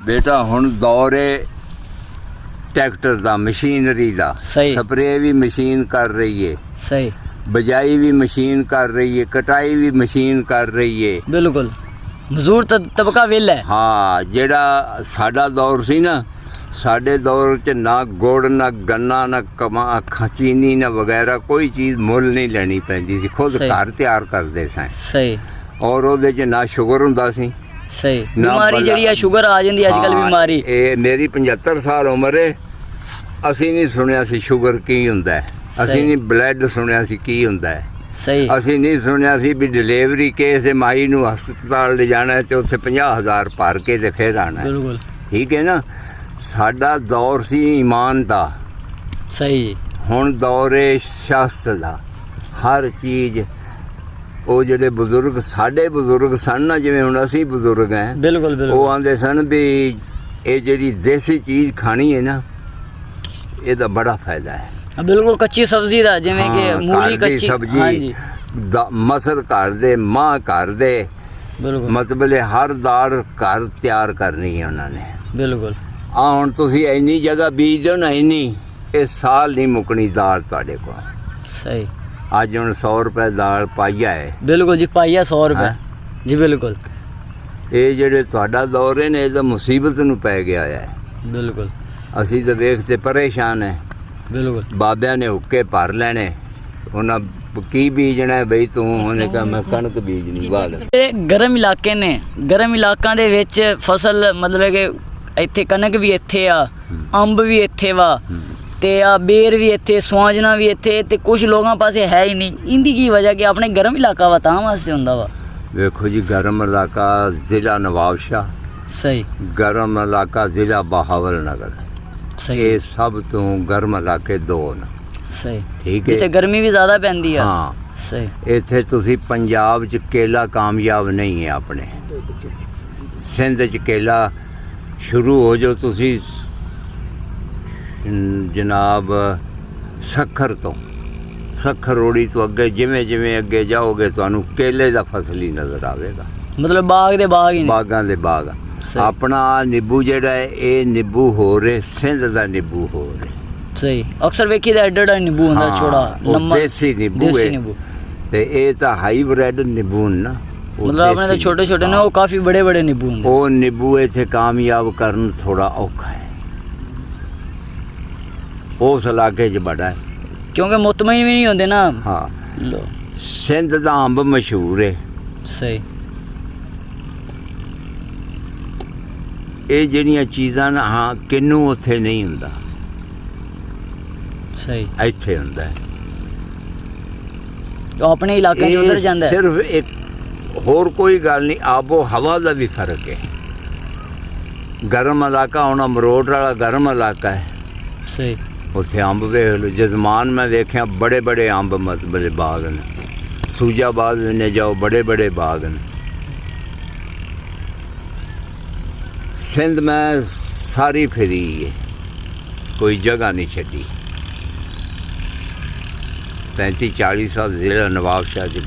बेटा हुण दौर है ट्रैक्टर दा, मशीनरी दा। सही। स्प्रे भी मशीन कर रही है, सही, बजाई भी मशीन कर रही है, कटाई भी मशीन कर रही है। बिल्कुल मजदूर तबका विल है। हाँ, जेड़ा साडा दौर सी ना, साडे दौर च ना गुड़ ना गन्ना ना चीनी ना वगैरह कोई चीज़ मुल नहीं लेनी पैंदी सी, खुद सही। घर तैयार करते सां। सही और ਉਹਦੇ ਚ ਨਾ ਸ਼ੂਗਰ ਹੁੰਦਾ ਸੀ सही। ना बीमारी बला- ਜਿਹੜੀ ਆ ਸ਼ੂਗਰ ਆ ਜਾਂਦੀ ਅੱਜ ਕੱਲ ਹਾਂ, बीमारी। ਇਹ ਮੇਰੀ 75 ਸਾਲ ਉਮਰ ਹੈ, ਅਸੀਂ ਨਹੀਂ ਸੁਣਿਆ ਸੀ ਸ਼ੂਗਰ ਕੀ ਹੁੰਦਾ ਹੈ, ਅਸੀਂ ਸਹੀ। ਨਹੀਂ ਬਲੱਡ ਸੁਣਿਆ ਸੀ ਕੀ ਹੁੰਦਾ ਹੈ, सही ਅਸੀਂ ਨਹੀਂ ਸੁਣਿਆ ਸੀ ਵੀ ਡਿਲੀਵਰੀ ਕੇਸ ਹੈ, ਮਾਈ ਨੂੰ ਹਸਪਤਾਲ ਲੈ ਜਾਣਾ ਹੈ ਤੇ ਉੱਥੇ 50,000 ਭਰ ਕੇ ਤੇ ਫਿਰ ਆਣਾ ਹੈ। बिल्कुल ਠੀਕ ਹੈ ਨਾ। ਸਾਡਾ ਦੌਰ ਸੀ ਈਮਾਨ ਦਾ, सही ਹੁਣ ਦੌਰ ਹੈ ਸਿਆਸਤ ਦਾ। ਹਰ ਚੀਜ਼ ਉਹ ਜਿਹੜੇ ਬਜ਼ੁਰਗ ਸਾਡੇ ਬਜ਼ੁਰਗ ਸਨ ਨਾ, ਜਿਵੇਂ ਹੁਣ ਅਸੀਂ ਬਜ਼ੁਰਗ ਹਾਂ, बिल्कुल ਉਹ बिल्कुल ਆਂਦੇ ਸਨ ਵੀ ਇਹ ਜਿਹੜੀ ਦੇਸੀ ਚੀਜ਼ ਖਾਣੀ ਹੈ ਨਾ, ਇਹਦਾ ਬੜਾ ਫਾਇਦਾ ਹੈ। बिल्कुल कच्ची सब्जी ਦਾ ਜਿਵੇਂ ਹਾਂ, ਕਿ ਮੂਲੀ ਘਰ ਦੀ ਕੱਚੀ। ਸਬਜ਼ੀ, ਹਾਂਜੀ ਮਸਰ ਘਰ ਦੇ, ਮਾਂ ਘਰ ਦੇ, ਬਿਲਕੁਲ ਮਤਲਬ ਇਹ ਹਰ ਦਾਲ ਘਰ ਤਿਆਰ ਕਰਨੀ ਹੈ ਉਹਨਾਂ ਨੇ। ਬਿਲकुल ਆ ਹੁਣ ਤੁਸੀਂ ਇੰਨੀ ਜਗ੍ਹਾ ਬੀਜ ਦਿਓ ਨਾ, ਇੰਨੀ ਇਹ ਸਾਲ ਨਹੀਂ ਮੁੱਕਣੀ ਦਾਲ ਤੁਹਾਡੇ ਕੋਲ। सही ਅੱਜ ਹੁਣ 100 ਰੁਪਏ ਦਾਲ ਪਾਈਆ ਹੈ। बिल्कुल जी पाइया 100 रुपए हाँ। जी बिल्कुल ਇਹ ਜਿਹੜੇ ਤੁਹਾਡਾ ਦੌਰ ਹੈ ਨੇ, ਇਹ ਤਾਂ ਮੁਸੀਬਤ ਨੂੰ ਪੈ ਗਿਆ ਹੈ। बिल्कुल ਅਸੀਂ ਤਾਂ ਵੇਖਦੇ ਪਰੇਸ਼ਾਨ ਹੈ। बिल्कुल ਬਾਬਿਆਂ ਨੇ ਹੁੱਕੇ ਭਰ ਲੈਣੇ, ਉਹਨਾਂ ਕੀ ਬੀਜਣਾ ਹੈ ਬਈ ਤੂੰ, ਉਹਨੇ ਕਿਹਾ ਮੈਂ ਕਣਕ ਬੀਜਣੀ ਵਾਲ। ਜਿਹੜੇ ਗਰਮ ਇਲਾਕੇ ਨੇ, ਗਰਮ ਇਲਾਕਿਆਂ ਦੇ ਵਿੱਚ ਫਸਲ ਮਤਲਬ ਕਿ ਇੱਥੇ ਕਣਕ ਵੀ ਇੱਥੇ ਆ, ਅੰਬ ਵੀ ਇੱਥੇ ਵਾ, ਤੇ ਆ ਬੇਰ ਵੀ ਇੱਥੇ, ਸਵਾਂਜਣਾ ਵੀ ਇੱਥੇ, ਤੇ ਕੁਝ ਲੋਕਾਂ ਪਾਸੇ ਹੈ ਹੀ ਨਹੀਂ। ਇਹਦੀ ਕੀ ਵਜ੍ਹਾ ਕਿ ਆਪਣੇ ਗਰਮ ਇਲਾਕਾ ਵਾ ਤਾਂ ਵਾਸਤੇ ਹੁੰਦਾ ਵਾ। ਵੇਖੋ ਜੀ, ਗਰਮ ਇਲਾਕਾ ਜ਼ਿਲ੍ਹਾ ਨਵਾਬਸ਼ਾਹ, ਸਹੀ ਗਰਮ ਇਲਾਕਾ ਜ਼ਿਲ੍ਹਾ ਬਹਾਵਲ ਨਗਰ, ਸਹੀ ਇਹ ਸਭ ਤੋਂ ਗਰਮ ਇਲਾਕੇ ਦੋ ਨੇ। ਸਹੀ ਠੀਕ ਜਿੱਥੇ ਹੈ। ਗਰਮੀ ਵੀ ਜ਼ਿਆਦਾ ਪੈਂਦੀ ਆ। ਹਾਂ, ਸਹੀ ਇੱਥੇ ਤੁਸੀਂ ਪੰਜਾਬ 'ਚ ਕੇਲਾ ਕਾਮਯਾਬ ਨਹੀਂ ਹੈ ਆਪਣੇ। ਸਿੰਧ 'ਚ ਕੇਲਾ ਸ਼ੁਰੂ ਹੋ ਜਾਓ ਤੁਸੀਂ ਜਨਾਬ ਸੱਖਰ ਤੋਂ, ਸੱਖਰ ਰੋੜੀ ਤੋਂ ਅੱਗੇ ਜਿਵੇਂ ਜਿਵੇਂ ਅੱਗੇ ਜਾਓਗੇ ਤੁਹਾਨੂੰ ਕੇਲੇ ਦਾ ਫਸਲ ਹੀ ਨਜ਼ਰ ਆਵੇਗਾ। ਮਤਲਬ ਬਾਗ ਦੇ ਬਾਗ ਹੀ ਨੇ। ਬਾਗਾਂ ਦੇ ਬਾਗ। ਸਹੀ। ਆਪਣਾ ਨਿੰਬੂ ਜਿਹੜਾ ਹੈ, ਇਹ ਨਿੰਬੂ ਹੋ ਰਹੇ ਸਿੰਧ ਦਾ ਨਿੰਬੂ ਹੋ ਰਹੇ। ਸਹੀ ਅਕਸਰ ਵੇਖੀ ਦਾ ਐਡਾ ਨਿੰਬੂ ਹੁੰਦਾ ਹਾਂ, ਛੋੜਾ ਉਹ ਲੰਮਾ ਦੇਸੀ ਨਿੰਬੂ ਦੇਸੀ ਹੈ। ਨਿੰਬੂ ਤੇ ਇਹ ਤਾਂ ਹਾਈਬ੍ਰਿਡ ਨਿੰਬੂ ਨਾ, ਉਹ ਮਤਲਬ ਆਪਣੇ ਤਾਂ ਦੇਸੀ ਛੋਟੇ ਛੋਟੇ ਨੇ, ਹਾਂ। ਉਹ ਕਾਫੀ ਬੜੇ ਬੜੇ ਨਿੰਬੂ ਹੁੰਦੇ। ਉਹ ਨਿੰਬੂ ਇੱਥੇ ਕਾਮਯਾਬ ਕਰਨ ਥੋੜਾ ਔਖਾ ਹੈ, ਉਸ ਇਲਾਕੇ 'ਚ ਬੜਾ ਹੈ। ਕਿਉਂਕਿ ਮੁਤਮਈਨ ਵੀ ਨਹੀਂ ਹੁੰਦੇ ਨਾ। ਹਾਂ, ਲੋ ਸਿੰਧ ਦਾ ਅੰਬ ਮਸ਼ਹੂਰ ਹੈ। ਸਹੀ ਇਹ ਜਿਹੜੀਆਂ ਚੀਜ਼ਾਂ ਨਾ, ਹਾਂ ਕਿੰਨੂ ਉੱਥੇ ਨਹੀਂ ਹੁੰਦਾ, ਸਹੀ ਇੱਥੇ ਹੁੰਦਾ ਹੈ। ਉਹ ਆਪਣੇ ਇਲਾਕੇ 'ਚ ਇਹ ਉਧਰ ਜਾਂਦਾ ਹੈ। ਸਿਰਫ ਇੱਕ ਹੋਰ ਕੋਈ ਗੱਲ ਨਹੀਂ, ਆਬੋ ਹਵਾ ਦਾ ਵੀ ਫਰਕ ਹੈ। ਗਰਮ ਇਲਾਕਾ ਹੁਣ ਅਮਰੋਟ ਵਾਲਾ ਗਰਮ ਇਲਾਕਾ ਹੈ, ਸਹੀ ਉੱਥੇ ਅੰਬ ਵੇਖ ਲਓ। ਜਜ਼ਮਾਨ ਮੈਂ ਵੇਖਿਆ ਬੜੇ ਬੜੇ ਅੰਬ ਮਤਲਬ ਬਾਗ ਨੇ, ਸੂਜਾਬਾਦ ਨੇ ਜਾਓ ਬੜੇ ਬੜੇ ਬਾਗ ਨੇ। ਸਿੰਧ ਮੈਂ ਸਾਰੀ ਫਿਰੀ ਹੈ, ਕੋਈ ਜਗ੍ਹਾ ਨਹੀਂ ਛੱਡੀ। 35-40 ਸਾਲ ਜ਼ਿਲ੍ਹਾ ਨਵਾਬਸ਼ਾਹ 'ਚ